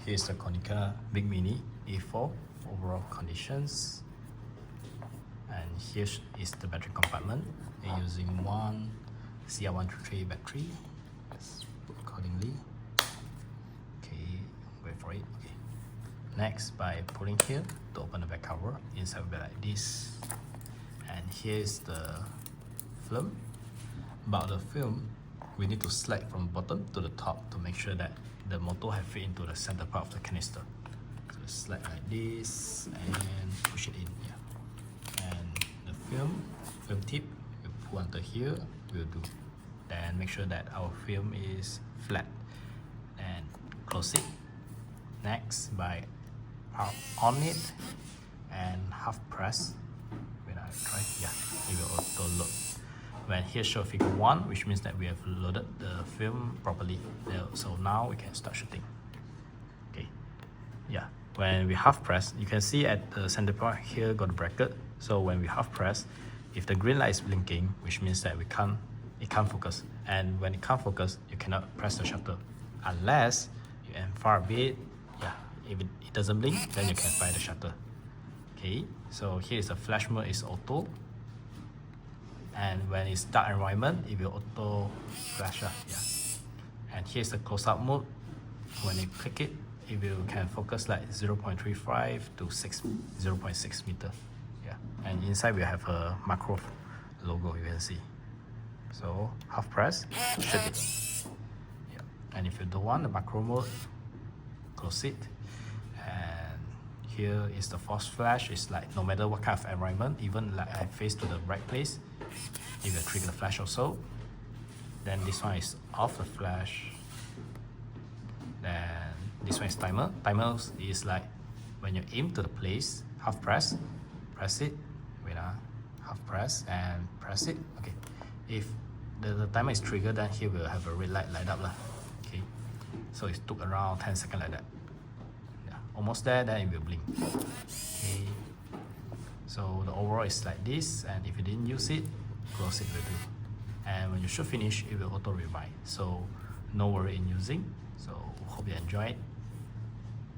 Here's the Konica Big Mini E4 overall conditions, and here is the battery compartment. We're using one CR133 battery. Let's put accordingly. Okay, wait for it. Okay. Next, by pulling here to open the back cover, inside will be like this. And here's the film. About the film, we need to slide from bottom to the top to make sure that the motor have fit into the center part of the canister. So slide like this and push it in. Yeah. And the film tip, you pull under here, will do. Then make sure that our film is flat and close it. Next, by on it and half press. When I try, yeah, it will auto load. When here show figure 1, which means that we have loaded the film properly. So now we can start shooting. Okay, yeah. When we half press, you can see at the center point here got a bracket. So when we half press, if the green light is blinking, which means that it can't focus. And when it can't focus, you cannot press the shutter unless you aim far a bit. Yeah, if it doesn't blink, then you can fire the shutter. Okay, so here is the flash mode is auto. And when it's dark environment, it will auto flash up. Yeah. And here's the close-up mode. When you click it, it will can focus like 0.35 to 0.6 meter. Yeah. And inside we have a macro logo, you can see. So half press, shoot it. Yeah. And if you don't want the macro mode, close it. And here is the force flash. It's like no matter what kind of environment, even like I face to the right place, it will trigger the flash also. Then this one is off the flash. Then this one is timer. Timer is like when you aim to the place, half press it, half press and press it. Okay, if the timer is triggered, then here will have a red light light up lah. Okay, so it took around 10 seconds like that. Yeah, almost there, then it will blink. Okay, so the overall is like this, and if you didn't use it, close it will do. And when you should finish, it will auto rewind. So no worry in using. So hope you enjoy it.